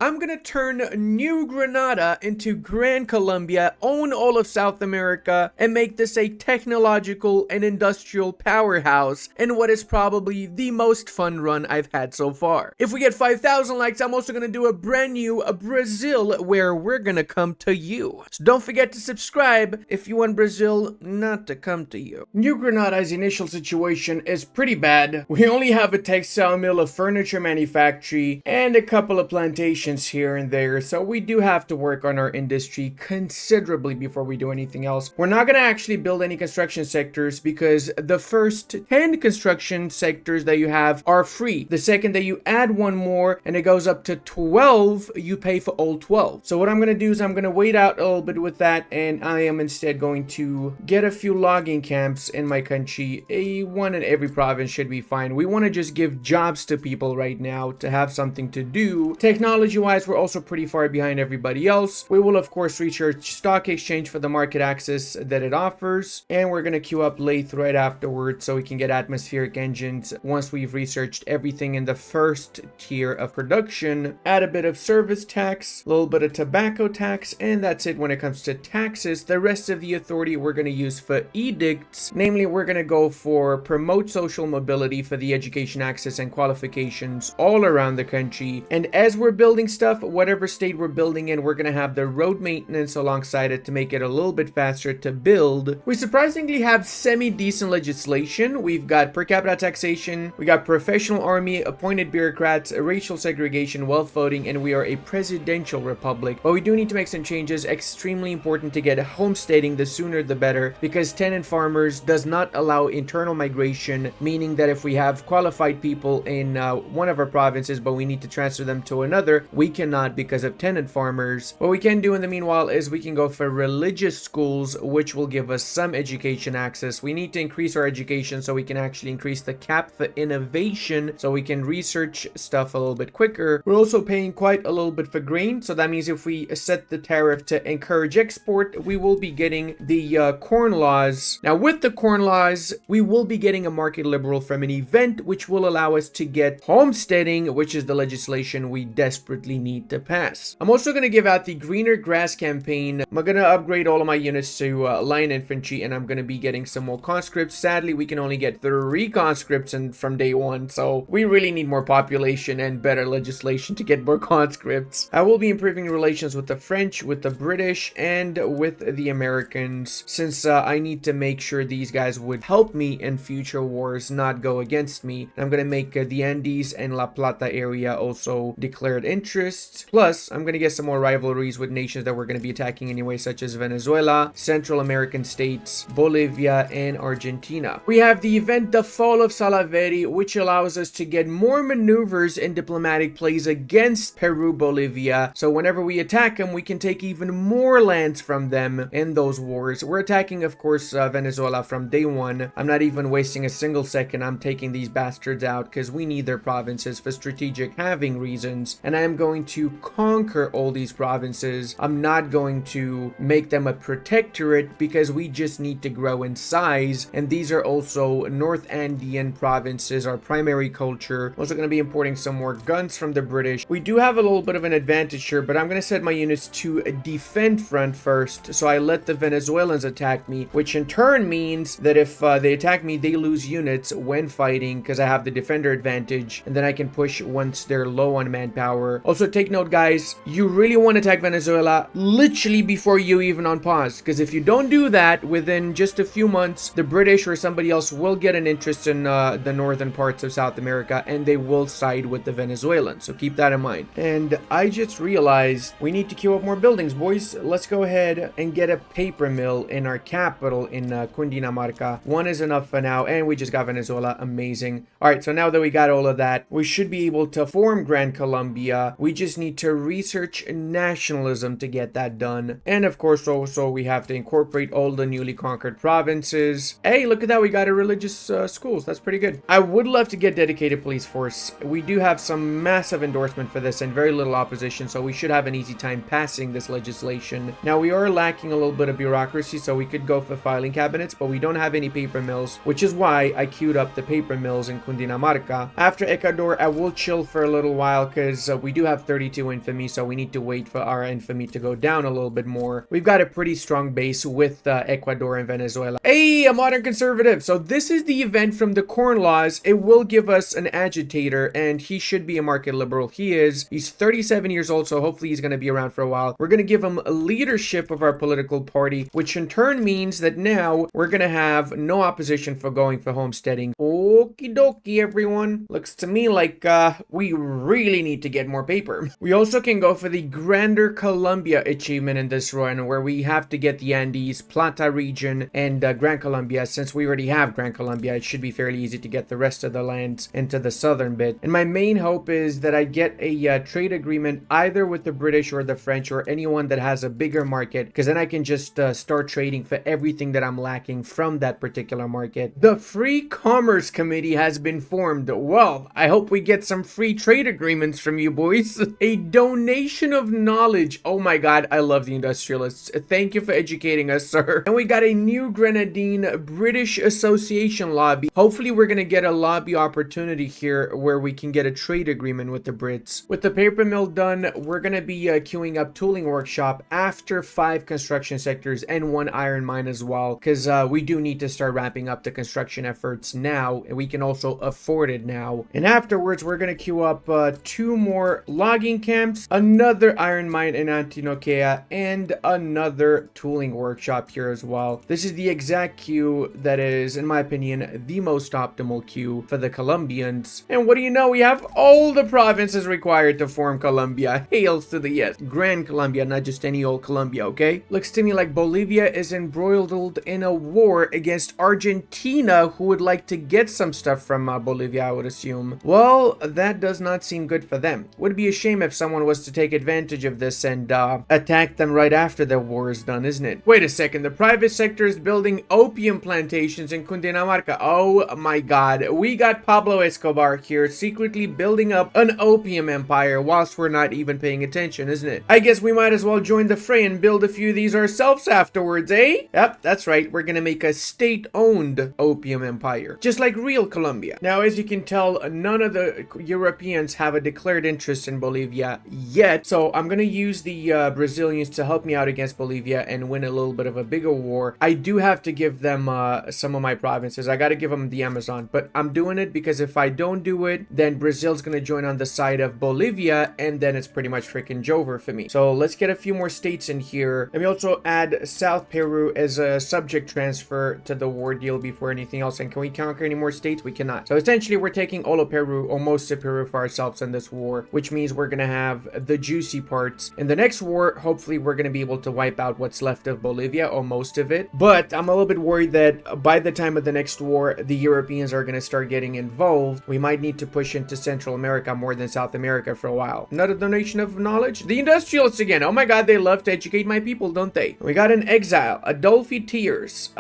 I'm gonna turn New Granada into Gran Colombia, own all of South America, and make this a technological and industrial powerhouse in what is probably the most fun run I've had so far. If we get 5,000 likes, I'm also gonna do a brand new Brazil where we're gonna come to you. So don't forget to subscribe if you want Brazil not to come to you. New Granada's initial situation is pretty bad. We only have a textile mill, a furniture manufactory, and a couple of plantations here and there, so we do have to work on our industry considerably before we do anything else. We're not gonna actually build any construction sectors because the first 10 construction sectors that you have are free. The second that you add one more and it goes up to 12, you pay for all 12. So what I'm gonna do is I'm gonna wait out a little bit with that, and I am instead going to get a few logging camps in my country. One in every province should be fine. We want to just give jobs to people right now to have something to do. Technology wise, we're also pretty far behind everybody else. We will of course research stock exchange for the market access that it offers, and we're gonna queue up lathe right afterwards so we can get atmospheric engines once we've researched everything in the first tier of production. Add a bit of service tax, a little bit of tobacco tax, and that's it when it comes to taxes. The rest of the authority we're going to use for edicts, namely we're going to go for promote social mobility for the education access and qualifications all around the country. And as we're building stuff, whatever state we're building in, we're going to have the road maintenance alongside it to make it a little bit faster to build. We surprisingly have semi-decent legislation. We've got per capita taxation, we got professional army, appointed bureaucrats, racial segregation, wealth voting, and we are a presidential republic. But we do need to make some changes. Extremely important to get homesteading, the sooner the better, because tenant farmers does not allow internal migration, meaning that if we have qualified people in one of our provinces but we need to transfer them to another, we cannot because of tenant farmers. What we can do in the meanwhile is we can go for religious schools, which will give us some education access. We need to increase our education so we can actually increase the cap for innovation so we can research stuff a little bit quicker. We're also paying quite a little bit for grain, so that means if we set the tariff to encourage export, we will be getting the corn laws. Now with the corn laws, we will be getting a market liberal from an event which will allow us to get homesteading, which is the legislation we desperately need to pass. I'm also going to give out the greener grass campaign. I'm going to upgrade all of my units to line infantry, and I'm going to be getting some more conscripts. Sadly, we can only get 3 conscripts from day one, so we really need more population and better legislation to get more conscripts. I will be improving relations with the French, with the British, and with the Americans, since I need to make sure these guys would help me in future wars, not go against me. I'm going to make the Andes and La Plata area also declared interests. Plus, I'm going to get some more rivalries with nations that we're going to be attacking anyway, such as Venezuela, Central American states, Bolivia, and Argentina. We have the event The Fall of Salaveri, which allows us to get more maneuvers in diplomatic plays against Peru, Bolivia. So whenever we attack them, we can take even more lands from them in those wars. We're attacking, of course, Venezuela from day one. I'm not even wasting a single second. I'm taking these bastards out because we need their provinces for strategic having reasons. And I am going to conquer all these provinces. I'm not going to make them a protectorate because we just need to grow in size. And these are also North Andean provinces, our primary culture. Also going to be importing some more guns from the British. We do have a little bit of an advantage here, but I'm going to set my units to defend front first. So I let the Venezuelans attack me, which in turn means that if they attack me, they lose units when fighting because I have the defender advantage, and then I can push once they're low on manpower. Also take note, guys, you really want to attack Venezuela literally before you even on pause, because if you don't do that, within just a few months, the British or somebody else will get an interest in the northern parts of South America, and they will side with the Venezuelans. So keep that in mind. And I just realized we need to queue up more buildings, boys. Let's go ahead and get a paper mill in our capital in Cundinamarca. One is enough for now, and we just got Venezuela. Amazing. All right, so now that we got all of that, we should be able to form Gran Colombia. We just need to research nationalism to get that done. And of course, also we have to incorporate all the newly conquered provinces. Hey, look at that. We got a religious schools. That's pretty good. I would love to get dedicated police force. We do have some massive endorsement for this and very little opposition, so we should have an easy time passing this legislation. Now, we are lacking a little bit of bureaucracy, so we could go for filing cabinets, but we don't have any paper mills, which is why I queued up the paper mills in Cundinamarca. After Ecuador, I will chill for a little while because we do have have 32 infamy, so we need to wait for our infamy to go down a little bit more. We've got a pretty strong base with Ecuador and Venezuela. Hey, a modern conservative. So this is the event from the Corn Laws. It will give us an agitator, and he should be a market liberal. He is. He's 37 years old, so hopefully he's going to be around for a while. We're going to give him a leadership of our political party, which in turn means that now we're going to have no opposition for going for homesteading. Okie dokie, everyone. Looks to me like we really need to get more paper. We also can go for the Grander Colombia achievement in this run, where we have to get the Andes, Plata region, and Gran Colombia. Since we already have Gran Colombia, it should be fairly easy to get the rest of the lands into the southern bit. And my main hope is that I get a trade agreement either with the British or the French or anyone that has a bigger market, because then I can just start trading for everything that I'm lacking from that particular market. The Free Commerce Committee has been formed. Well, I hope we get some free trade agreements from you boys. A donation of knowledge. Oh my god, I love the industrialists. Thank you for educating us, sir. And we got a New Grenadine British Association lobby. Hopefully we're gonna get a lobby opportunity here where we can get a trade agreement with the Brits. With the paper mill done, we're gonna be queuing up tooling workshop after 5 construction sectors and 1 iron mine as well, because we do need to start wrapping up the construction efforts now, and we can also afford it now. And afterwards we're gonna queue up 2 more logging camps, another iron mine in Antioquia, and another tooling workshop here as well. This is the exact queue that is, in my opinion, the most optimal queue for the Colombians. And what do you know, we have all the provinces required to form Colombia. Hails to the yes. Grand Colombia, not just any old Colombia, okay? Looks to me like Bolivia is embroiled in a war against Argentina, who would like to get some stuff from Bolivia, I would assume. Well, that does not seem good for them. Would be a shame if someone was to take advantage of this and attack them right after the war is done, isn't it? Wait a second, the private sector is building opium plantations in Cundinamarca. Oh my god, we got Pablo Escobar here secretly building up an opium empire whilst we're not even paying attention, isn't it? I guess we might as well join the fray and build a few of these ourselves afterwards, eh? Yep, that's right, we're gonna make a state-owned opium empire, just like real Colombia. Now, as you can tell, none of the Europeans have a declared interest in Bolivia yet, so I'm gonna use the Brazilians to help me out against Bolivia and win a little bit of a bigger war. I do have to give them some of my provinces. I gotta give them the Amazon, but I'm doing it because if I don't do it, then Brazil's gonna join on the side of Bolivia, and then it's pretty much freaking Jover for me. So let's get a few more states in here. Let me also add South Peru as a subject transfer to the war deal before anything else. And can we conquer any more states? We cannot. So essentially we're taking all of Peru or most of Peru for ourselves in this war, which means we're gonna have the juicy parts. In the next war, hopefully we're gonna be able to wipe out what's left of Bolivia or most of it. But I'm a little bit worried that by the time of the next war, the Europeans are gonna start getting involved. We might need to push into Central America more than South America for a while. Another donation of knowledge. The industrialists again. Oh my god, they love to educate my people, don't they? We got an exile. Adolphe Tears.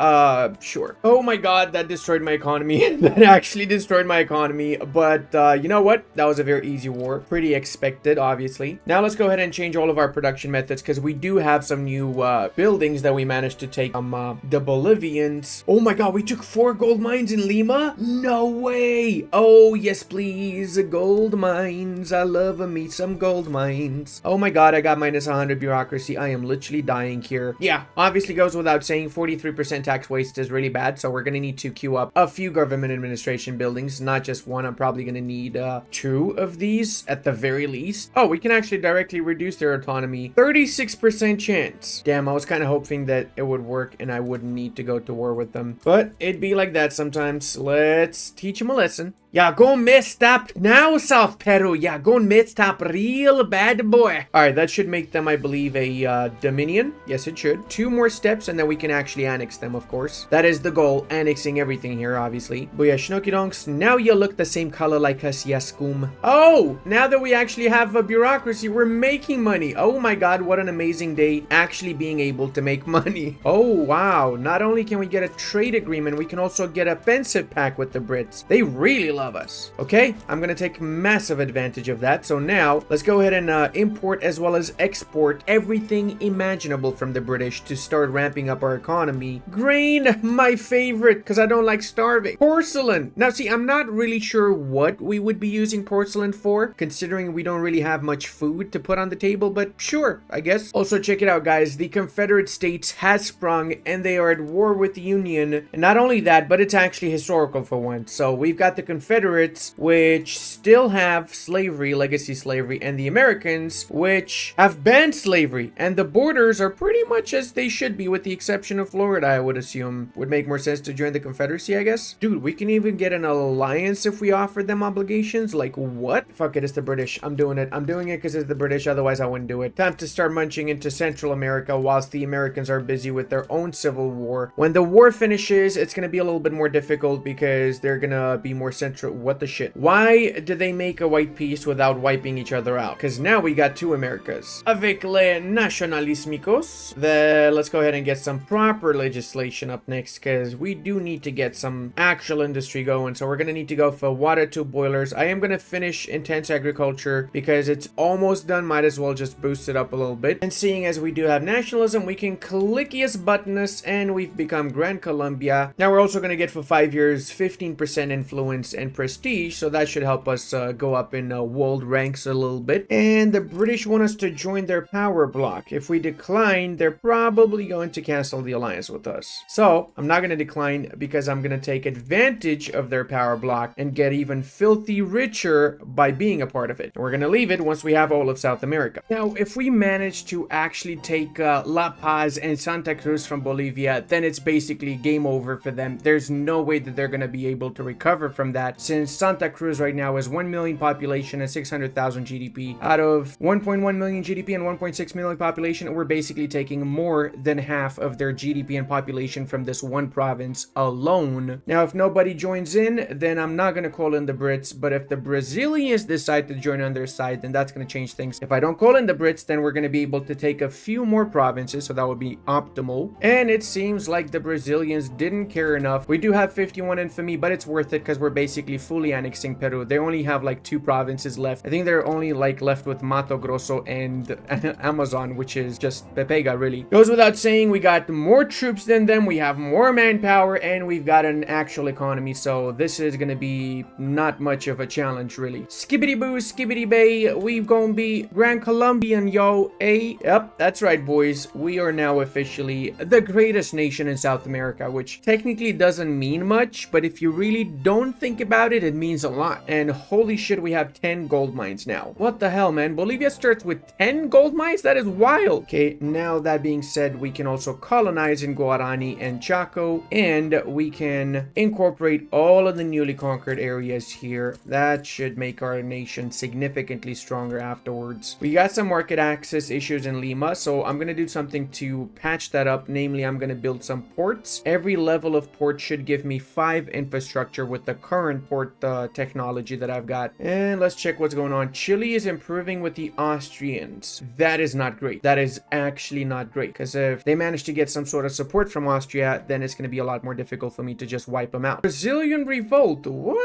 Sure. Oh my god, that destroyed my economy. That actually destroyed my economy. But you know what? That was a very easy war. Pretty expected, obviously. Now let's go ahead and change all of our production methods, because we do have some new buildings that we managed to take from the Bolivians. Oh my god, we took 4 gold mines in Lima? No way! Oh yes please, gold mines. I love me some gold mines. Oh my god, I got minus 100 bureaucracy. I am literally dying here. Yeah, obviously goes without saying, 43% tax waste is really bad, so we're gonna need to queue up a few government administration buildings, not just one. I'm probably gonna need 2 of these at the very least. Oh, we can actually directly reduce their autonomy. 36% chance. Damn, I was kind of hoping that it would work and I wouldn't need to go to war with them, but it'd be like that sometimes. Let's teach them a lesson. Yeah, go messed up now, South Peru. Yeah, go messed up real bad, boy. All right, that should make them, I believe, a dominion. Yes, it should. 2 more steps, and then we can actually annex them, of course. That is the goal, annexing everything here, obviously. But yeah, Schnookydonks, now you look the same color like us, Yaskum. Oh, now that we actually have a bureaucracy, we're making money. Oh my god, what an amazing day, actually being able to make money. Oh, wow. Not only can we get a trade agreement, we can also get a offensive pact with the Brits. They really love love us. Okay, I'm gonna take massive advantage of that. So now let's go ahead and import as well as export everything imaginable from the British to start ramping up our economy. Grain, my favorite, because I don't like starving. Porcelain. Now see, I'm not really sure what we would be using porcelain for, considering we don't really have much food to put on the table, but sure, I guess. Also, check it out, guys. The Confederate States has sprung and they are at war with the Union. And not only that, but it's actually historical for once. So we've got the Confederates, which still have slavery, legacy slavery, and the Americans, which have banned slavery. And the borders are pretty much as they should be, with the exception of Florida, I would assume. Would make more sense to join the Confederacy, I guess. Dude, we can even get an alliance if we offer them obligations. Like, what? Fuck it, it's the British. I'm doing it. I'm doing it because it's the British, otherwise I wouldn't do it. Time to start munching into Central America whilst the Americans are busy with their own civil war. When the war finishes, it's gonna be a little bit more difficult because they're gonna be more central. What the shit? Why did they make a white peace without wiping each other out? Because now we got two Americas. Avec les nationalismicos. Let's go ahead and get some proper legislation up next, because we do need to get some actual industry going. So we're gonna need to go for water to boilers. I am gonna finish intense agriculture because it's almost done. Might as well just boost it up a little bit. And seeing as we do have nationalism, we can clickius buttonus, and we've become Grand Colombia. Now we're also gonna get for 5 years 15% influence and prestige, so that should help us go up in world ranks a little bit. And the British want us to join their power block. If we decline, they're probably going to cancel the alliance with us. So I'm not going to decline because I'm going to take advantage of their power block and get even filthy richer by being a part of it. And we're going to leave it once we have all of South America. Now, if we manage to actually take La Paz and Santa Cruz from Bolivia, then it's basically game over for them. There's no way that they're going to be able to recover from that, since Santa Cruz right now is 1 million population and 600,000 GDP. Out of 1.1 million GDP and 1.6 million population, we're basically taking more than half of their GDP and population from this one province alone. Now, if nobody joins in, then I'm not going to call in the Brits, but if the Brazilians decide to join on their side, then that's going to change things. If I don't call in the Brits, then we're going to be able to take a few more provinces, so that would be optimal. And it seems like the Brazilians didn't care enough. We do have 51 infamy, but it's worth it because we're basically fully annexing Peru. They only have like 2 provinces left. I think they're only like left with Mato Grosso and Amazon, which is just Pepega, really. Goes without saying, we got more troops than them, we have more manpower, and we've got an actual economy, so this is gonna be not much of a challenge, really. Skibbity boo, skibbity bay, we've gonna be Grand Colombian, yo, eh? Yep, that's right, boys. We are now officially the greatest nation in South America, which technically doesn't mean much, but if you really don't think about it, it means a lot. And holy shit, we have 10 gold mines now. What the hell, man? Bolivia starts with 10 gold mines? That is wild. Okay, now that being said, we can also colonize in Guarani and Chaco, and we can incorporate all of the newly conquered areas here. That should make our nation significantly stronger afterwards. We got some market access issues in Lima, so I'm gonna do something to patch that up. Namely, I'm gonna build some ports. Every level of port should give me 5 infrastructure with the current port technology that I've got. And let's check what's going on. Chile is improving with the Austrians. That is not great. That is actually not great, because if they manage to get some sort of support from Austria, then it's going to be a lot more difficult for me to just wipe them out. Brazilian revolt. What?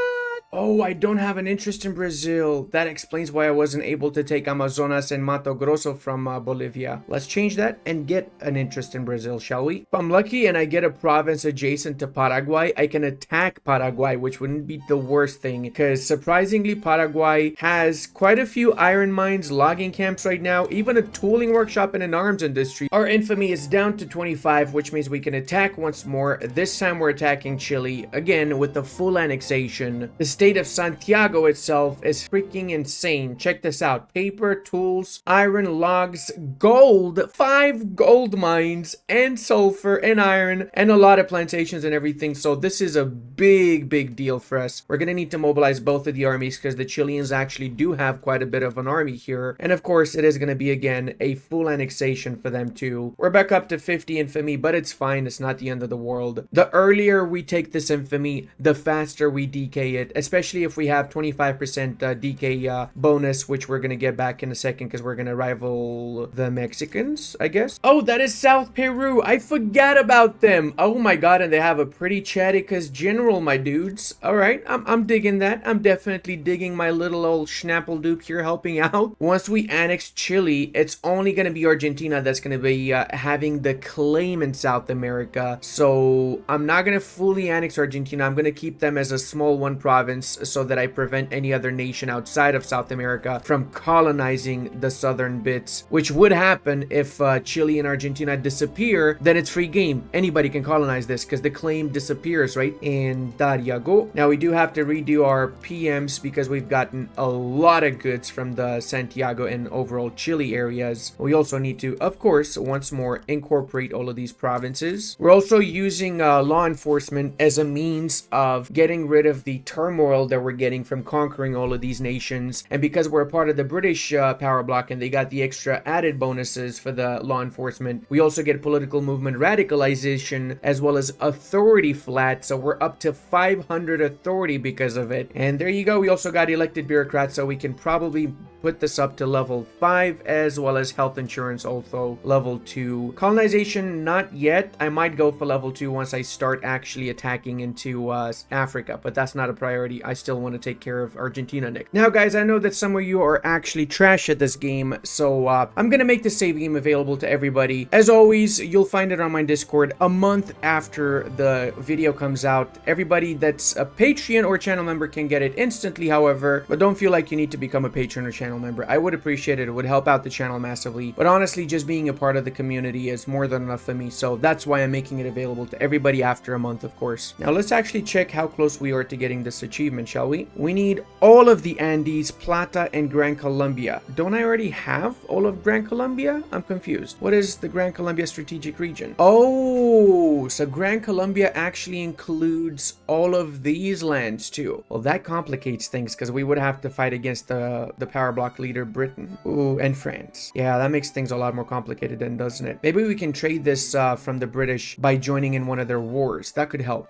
Oh, I don't have an interest in Brazil. That explains why I wasn't able to take Amazonas and Mato Grosso from Bolivia. Let's change that and get an interest in Brazil, shall we? If I'm lucky and I get a province adjacent to Paraguay, I can attack Paraguay, which wouldn't be the worst thing, because surprisingly, Paraguay has quite a few iron mines, logging camps right now, even a tooling workshop and an arms industry. Our infamy is down to 25, which means we can attack once more. This time we're attacking Chile, again with the full annexation. The state of Santiago itself is freaking insane. Check this out. Paper, tools, iron, logs, gold, 5 gold mines, and sulfur, and iron, and a lot of plantations and everything. So this is a big deal for us. We're gonna need to mobilize both of the armies because the Chileans actually do have quite a bit of an army here. And of course, it is gonna be, again, a full annexation for them too. We're back up to 50 infamy, but it's fine. It's not the end of the world. The earlier we take this infamy, the faster we decay it, especially if we have 25% DK bonus, which we're gonna get back in a second because we're gonna rival the Mexicans, I guess. Oh, that is South Peru. I forgot about them. Oh my god, and they have a pretty Chadica's general, my dudes. All right, I'm digging that. I'm definitely digging my little old Schnappelduke here helping out. Once we annex Chile, it's only gonna be Argentina that's gonna be having the claim in South America. So I'm not gonna fully annex Argentina. I'm gonna keep them as a small one province so that I prevent any other nation outside of South America from colonizing the southern bits, which would happen if Chile and Argentina disappear. Then it's free game. Anybody can colonize this because the claim disappears, right? And there you go. Now we do have to redo our PMs because we've gotten a lot of goods from the Santiago and overall Chile areas. We also need to, of course, once more incorporate all of these provinces. We're also using law enforcement as a means of getting rid of the turmoil that we're getting from conquering all of these nations. And because we're a part of the British power block and they got the extra added bonuses for the law enforcement, we also get political movement radicalization as well as authority flat. So we're up to 500 authority because of it. And there you go. We also got elected bureaucrats, so we can probably put this up to level 5 as well as health insurance also level 2. Colonization, not yet. I might go for level 2 once I start actually attacking into Africa, but that's not a priority. I still want to take care of Argentina next. Now guys, I know that some of you are actually trash at this game, so I'm gonna make the save game available to everybody. As always, you'll find it on my Discord a month after the video comes out. Everybody that's a Patreon or channel member can get it instantly, however, but don't feel like you need to become a patron or channel member. I would appreciate it. It would help out the channel massively, but honestly, just being a part of the community is more than enough for me, so that's why I'm making it available to everybody after a month, of course. Now let's actually check how close we are to getting this achievement, shall we? We need all of the Andes, Plata, and Gran Colombia. Don't I already have all of Gran Colombia? I'm confused. What is the Gran Colombia strategic region? Oh, so Gran Colombia actually includes all of these lands too. Well, that complicates things because we would have to fight against the power block leader Britain. Ooh, and France. Yeah, that makes things a lot more complicated then, doesn't it? Maybe we can trade this from the British by joining in one of their wars. That could help.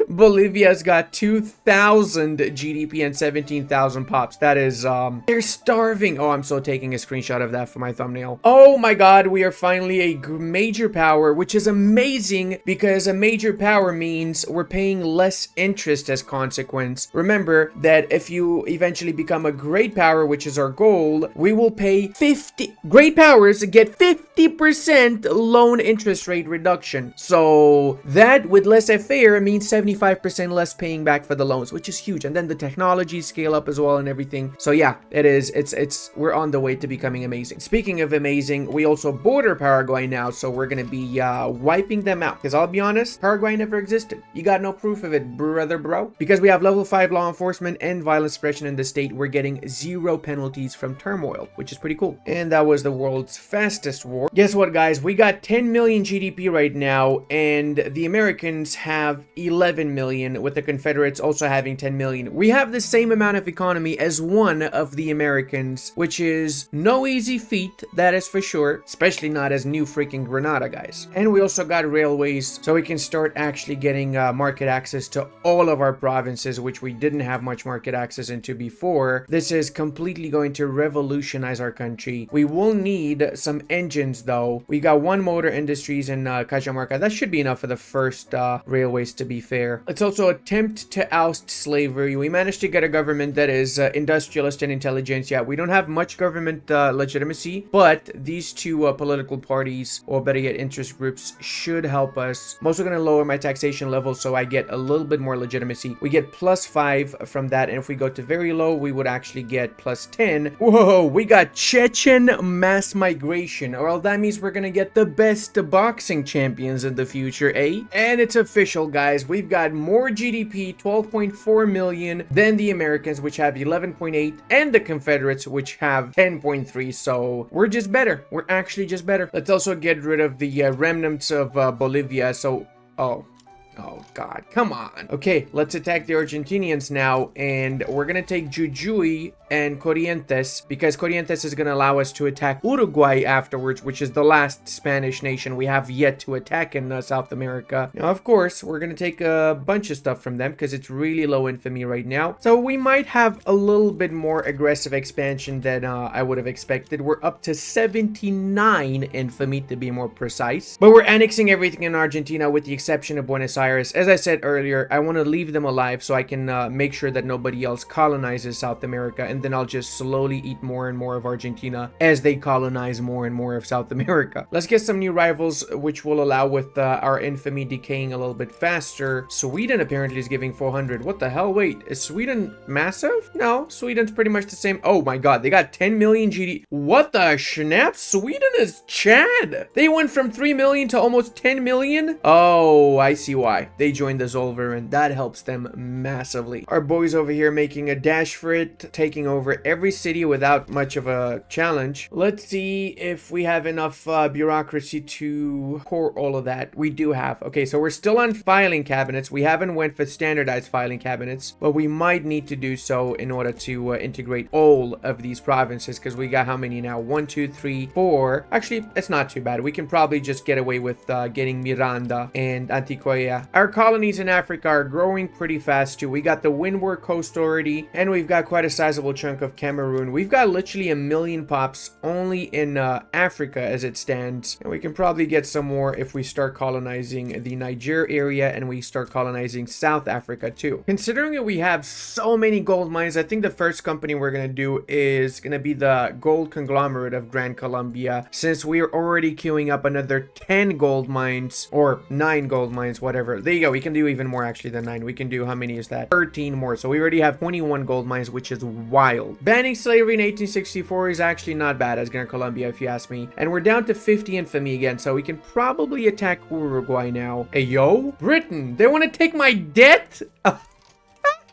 Bolivia's got 2,000 GDP and 17,000 pops. That is, they're starving. Oh, I'm so taking a screenshot of that for my thumbnail. Oh my god, we are finally a major power, which is amazing because a major power means we're paying less interest as consequence. Remember that if you eventually become a great power, which is our goal, we will pay 50 great powers get 50% loan interest rate reduction. So that with less FAR means 75% less paying back for the loans, which is huge. And then the technology scale up as well and everything. So yeah, it is. We're on the way to becoming amazing. Speaking of amazing, we also border Paraguay now, so we're gonna be wiping them out. Because I'll be honest, Paraguay never existed. You got no proof of it, brother, bro. Because we have level 5 law enforcement and violence suppression in the state, we're getting 0 penalties from turmoil, which is pretty cool. And that was the world's fastest war. Guess what, guys? We got 10 million GDP right now, and the Americans have 11 million, with the Confederates also having 10 million. We have the same amount of economy as one of the Americans, which is no easy feat, that is for sure, especially not as New freaking Granada, guys. And we also got railways, so we can start actually getting market access to all of our provinces, which we didn't have much market access into before. This is completely going to revolutionize our country. We will need some engines though. We got 1 motor industries in Cajamarca. That should be enough for the first railways, to be fair. Let's also attempt to oust slavery. We managed to get a government that is industrialist and intelligent. Yeah, we don't have much government legitimacy, but these two political parties, or better yet interest groups, should help us. I'm also going to lower my taxation level so I get a little bit more legitimacy. We get +5 from that, and if we go to very low, we would actually get +10. Whoa, we got Chechen mass migration. Well, that means we're gonna get the best boxing champions in the future, eh? And it's official, guys. We've got more GDP, 12.4 million, than the Americans, which have 11.8, and the Confederates, which have 10.3. So we're just better. We're actually just better. Let's also get rid of the remnants of Bolivia. So, oh. Oh, God. Come on. Okay, let's attack the Argentinians now. And we're going to take Jujuy and Corrientes because Corrientes is going to allow us to attack Uruguay afterwards, which is the last Spanish nation we have yet to attack in South America. Now, of course, we're going to take a bunch of stuff from them because it's really low infamy right now. So we might have a little bit more aggressive expansion than I would have expected. We're up to 79 infamy to be more precise. But we're annexing everything in Argentina with the exception of Buenos Aires. As I said earlier, I want to leave them alive so I can make sure that nobody else colonizes South America, and then I'll just slowly eat more and more of Argentina as they colonize more and more of South America. Let's get some new rivals, which will allow with our infamy decaying a little bit faster. Sweden apparently is giving 400. What the hell? Wait, is Sweden massive? No, Sweden's pretty much the same. Oh my god, they got 10 million GD. What the schnapp? Sweden is Chad. They went from 3 million to almost 10 million. Oh, I see why. They joined the Zolver, and that helps them massively. Our boys over here making a dash for it, taking over every city without much of a challenge. Let's see if we have enough bureaucracy to core all of that. We do have. Okay, so we're still on filing cabinets. We haven't went for standardized filing cabinets, but we might need to do so in order to integrate all of these provinces, because we got how many now? 1, 2, 3, 4. Actually, it's not too bad. We can probably just get away with getting Miranda and Anticoya. Our colonies in Africa are growing pretty fast too. We got the Windward Coast already, and we've got quite a sizable chunk of Cameroon. We've got literally 1 million pops only in Africa as it stands, and we can probably get some more if we start colonizing the Niger area and we start colonizing South Africa too. Considering that we have so many gold mines, I think the first company we're gonna do is gonna be the gold conglomerate of Gran Colombia, since we're already queuing up another 10 gold mines, or 9 gold mines, whatever. There you go. We can do even more actually than 9. We can do, how many is that? 13 more. So we already have 21 gold mines, which is wild. Banning slavery in 1864 is actually not bad as Gran Colombia, if you ask me. And we're down to 50 infamy again, so we can probably attack Uruguay now. Hey, yo, Britain, they want to take my debt?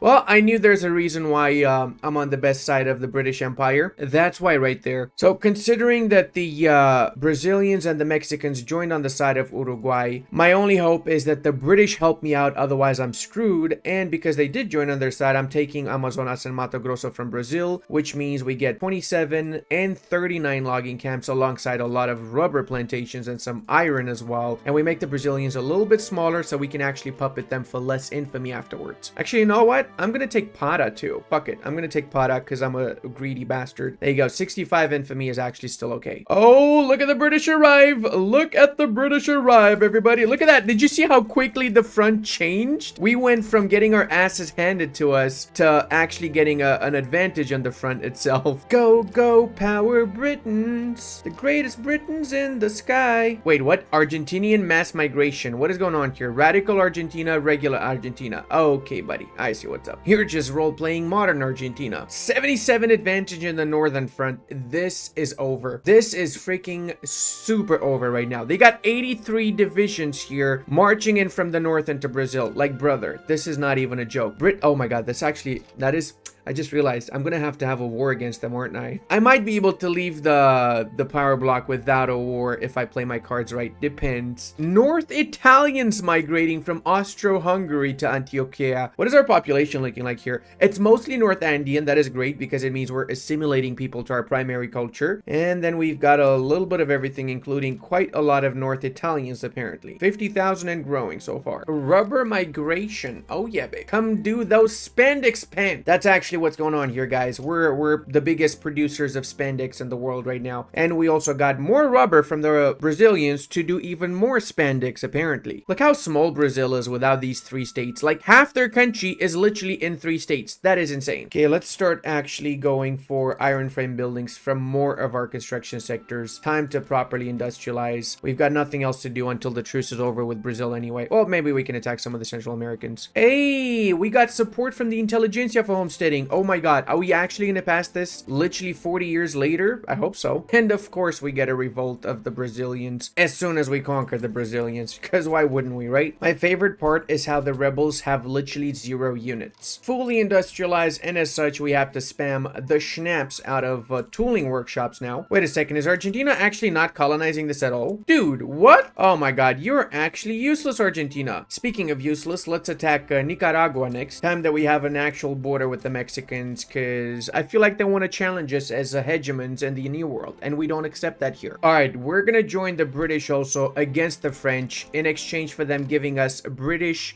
Well, I knew there's a reason why I'm on the best side of the British Empire. That's why right there. So considering that the Brazilians and the Mexicans joined on the side of Uruguay, my only hope is that the British help me out, otherwise I'm screwed. And because they did join on their side, I'm taking Amazonas and Mato Grosso from Brazil, which means we get 27 and 39 logging camps alongside a lot of rubber plantations and some iron as well. And we make the Brazilians a little bit smaller so we can actually puppet them for less infamy afterwards. Actually, you know what? I'm gonna take Para too. Fuck it. I'm gonna take Para because I'm a greedy bastard. There you go. 65 infamy is actually still okay. Oh, look at the British arrive. Look at the British arrive, everybody. Look at that. Did you see how quickly the front changed? We went from getting our asses handed to us to actually getting an advantage on the front itself. Go, go, power Britons. The greatest Britons in the sky. Wait, what? Argentinian mass migration. What is going on here? Radical Argentina, regular Argentina. Okay, buddy. I see what's up. You're just role-playing modern Argentina. 77 advantage in the northern front. This is over. This is freaking super over right now. They got 83 divisions here marching in from the north into Brazil. Like, brother, this is not even a joke. Oh my god, that is I just realized I'm gonna have to have a war against them, aren't I? I might be able to leave the power block without a war if I play my cards right. Depends. North Italians migrating from Austro-Hungary to Antioquia. What is our population looking like here? It's mostly North Andean. That is great because it means we're assimilating people to our primary culture. And then we've got a little bit of everything, including quite a lot of North Italians apparently. 50,000 and growing so far. Rubber migration. Oh yeah, babe. Come do those spandex pants. That's actually what's going on here, guys. We're the biggest producers of spandex in the world right now, and we also got more rubber from the Brazilians to do even more spandex apparently. Look how small Brazil is without these 3 states. Like, half their country is literally in 3 states. That is insane. Okay, let's start actually going for iron frame buildings from more of our construction sectors. Time to properly industrialize. We've got nothing else to do until the truce is over with Brazil anyway. Well, maybe we can attack some of the Central Americans. Hey, we got support from the intelligentsia for homesteading. thinking, oh my god, are we actually gonna pass this literally 40 years later? I hope so. And of course we get a revolt of the Brazilians as soon as we conquer the Brazilians, because why wouldn't we, right? My favorite part is how the rebels have literally 0 units. Fully industrialized, and as such we have to spam the schnapps out of tooling workshops now. Wait a second, is Argentina actually not colonizing this at all? Dude, what? Oh my god, you're actually useless, Argentina. Speaking of useless, let's attack Nicaragua next time that we have an actual border with the Mexicans, because I feel like they want to challenge us as hegemons in the New World, and we don't accept that here. Alright, we're gonna join the British also against the French in exchange for them giving us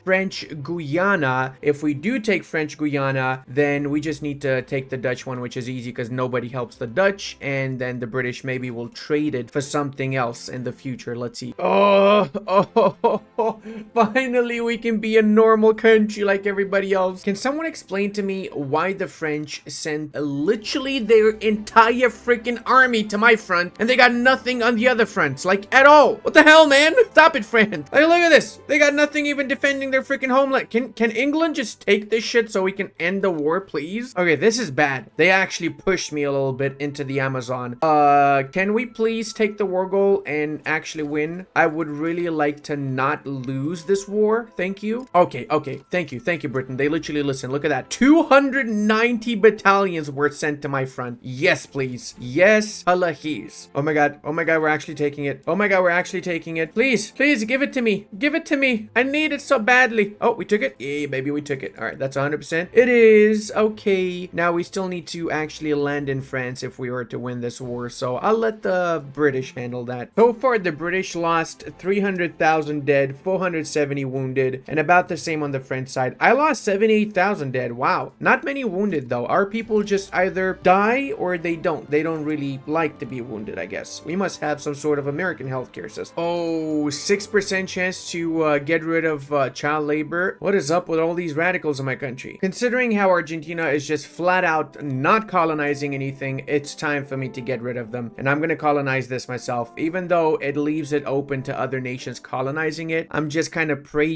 French Guyana. If we do take French Guyana, then we just need to take the Dutch one, which is easy because nobody helps the Dutch, and then the British maybe will trade it for something else in the future. Let's see. Oh, finally we can be a normal country like everybody else. Can someone explain to me why the French sent literally their entire freaking army to my front and they got nothing on the other fronts, like at all? What the hell, man? Stop it, France. Like, look at this. They got nothing even defending their freaking homeland. Can England just take this shit so we can end the war, please? Okay, this is bad. They actually pushed me a little bit into the Amazon. Can we please take the war goal and actually win? I would really like to not lose this war. Thank you. Okay. Thank you, Britain. They literally listen. Look at that. 290 battalions were sent to my front. Yes, please. Yes, Allahis. Oh my god, we're actually taking it. Oh my god, we're actually taking it. Please, give it to me. Give it to me. I need it so badly. Oh, we took it? Yeah, baby, we took it. All right, that's 100%. It is. Okay. Now we still need to actually land in France if we were to win this war, so I'll let the British handle that. So far, the British lost 300,000 dead, 470 wounded, and about the same on the French side. I lost 78,000 dead. Wow. Not many wounded, though. Our people just either die or they don't. They don't really like to be wounded, I guess. We must have some sort of American healthcare system. Oh, 6% chance to get rid of child labor. What is up with all these radicals in my country? Considering how Argentina is just flat out not colonizing anything, it's time for me to get rid of them. And I'm gonna colonize this myself. Even though it leaves it open to other nations colonizing it, I'm just kind of praying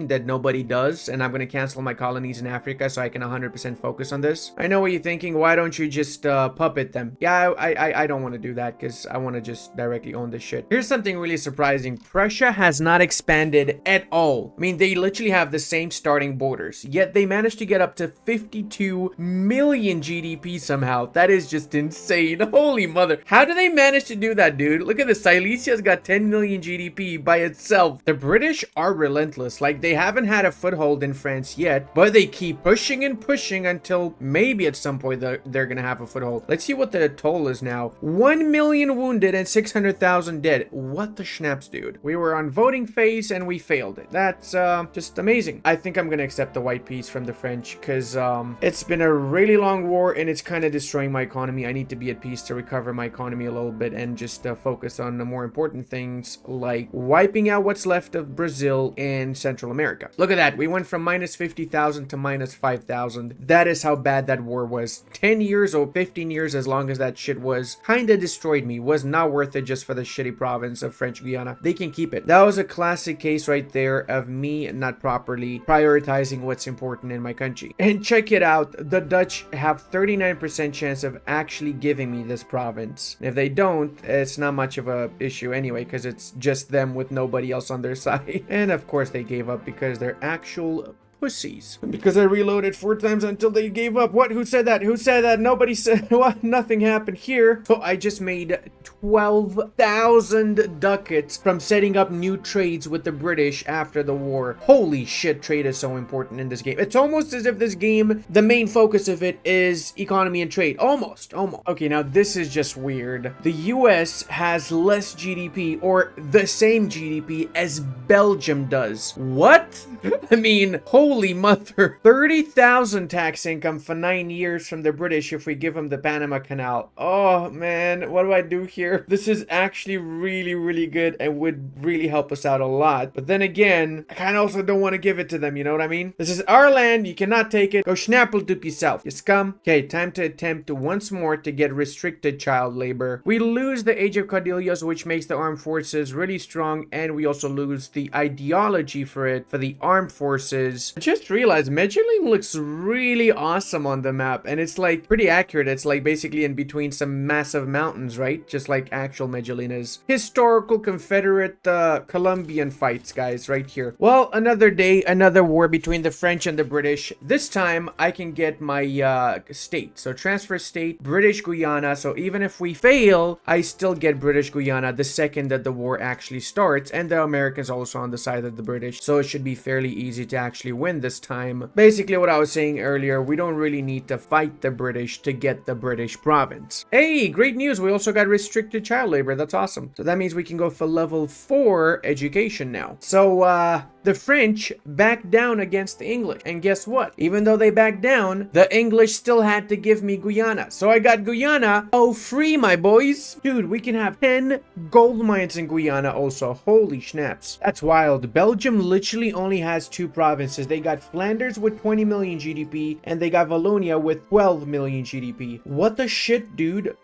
that nobody does, and I'm gonna cancel my colonies in Africa so I can 100% focus on this. I know what you're thinking. Why don't you just puppet them? Yeah, I don't want to do that because I want to just directly own this shit. Here's something really surprising. Prussia has not expanded at all. I mean, they literally have the same starting borders, yet they managed to get up to 52 million GDP somehow. That is just insane. Holy mother. How do they manage to do that, dude? Look at this. Silesia's got 10 million GDP by itself. The British are relentless. Like, they haven't had a foothold in France yet, but they keep pushing and pushing until maybe at some point they're gonna have a foothold. Let's see what the toll is now. 1 million wounded and 600,000 dead. What the schnapps, dude? We were on voting phase and we failed it. That's just amazing. I think I'm gonna accept the white peace from the French because it's been a really long war and it's kind of destroying my economy. I need to be at peace to recover my economy a little bit and just focus on the more important things like wiping out what's left of Brazil and Central America. Look at that. We went from minus 50,000 to minus 5,000. That is how bad that war was. 10 years or 15 years, as long as that shit was, kinda destroyed me. Was not worth it just for the shitty province of French Guiana. They can keep it. That was a classic case right there of me not properly prioritizing what's important in my country. And check it out. The Dutch have 39% chance of actually giving me this province. If they don't, it's not much of a issue anyway, because it's just them with nobody else on their side. And of course they gave up because they're actual pussies. Because I reloaded 4 times until they gave up. What? Who said that? Who said that? Nobody said what? Nothing happened here. So I just made 12,000 ducats from setting up new trades with the British after the war. Holy shit, trade is so important in this game. It's almost as if this game, the main focus of it is economy and trade. Almost. Okay, now this is just weird. The US has less GDP or the same GDP as Belgium does. What? I mean, holy mother. 30,000 tax income for 9 years from the British if we give them the Panama Canal. Oh man, what do I do here? This is actually really, really good and would really help us out a lot. But then again, I kind of also don't want to give it to them, you know what I mean? This is our land, you cannot take it. Go schnappeldoop yourself, you scum. Okay, time to attempt once more to get restricted child labor. We lose the Age of Caudillos, which makes the armed forces really strong, and we also lose the ideology for it, for the armed forces. Just realized Medellin looks really awesome on the map, and it's like pretty accurate. It's like basically in between some massive mountains, right? Just like actual Medellin is. Historical Confederate Colombian fights, guys, right here. Well, another day, another war between the French and the British. This time I can get my state. So transfer state, British Guyana. So even if we fail, I still get British Guyana the second that the war actually starts, and the Americans also on the side of the British. So it should be fairly easy to actually win this time. Basically what I was saying earlier, we don't really need to fight the British to get the British province. Hey, great news, we also got restricted child labor. That's awesome. So that means we can go for level 4 education now. So the French backed down against the English, and guess what? Even though they backed down, the English still had to give me Guyana. So I got Guyana free, my boys. Dude, we can have 10 gold mines in Guyana also. Holy snaps, that's wild. Belgium literally only has 2 provinces. They got Flanders with 20 million GDP, and they got Wallonia with 12 million GDP. What the shit, dude?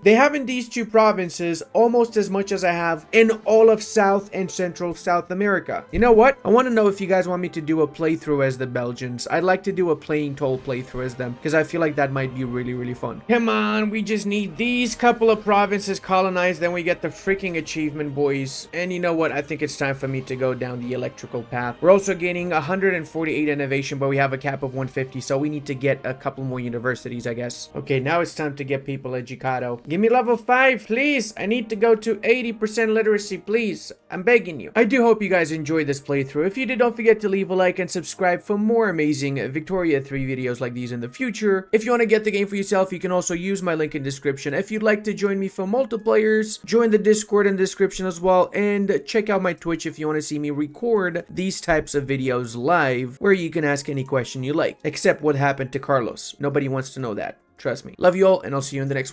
They have in these 2 provinces almost as much as I have in all of South and Central South America. You know what? I want to know if you guys want me to do a playthrough as the Belgians. I'd like to do a playing toll playthrough as them, because I feel like that might be really, really fun. Come on, we just need these couple of provinces colonized, then we get the freaking achievement, boys. And you know what? I think it's time for me to go down the electrical path. We're also gaining 148 innovation, but we have a cap of 150, so we need to get a couple more universities, I guess. Okay, now it's time to get people educado. Give me level 5, please. I need to go to 80% literacy, please. I'm begging you. I do hope you guys enjoyed this playthrough. If you did, don't forget to leave a like and subscribe for more amazing Victoria 3 videos like these in the future. If you want to get the game for yourself, you can also use my link in description. If you'd like to join me for multiplayers, join the Discord in the description as well, and check out my Twitch if you want to see me record these types of videos live, where you can ask any question you like, except what happened to Carlos. Nobody wants to know that. Trust me. Love you all, and I'll see you in the next one.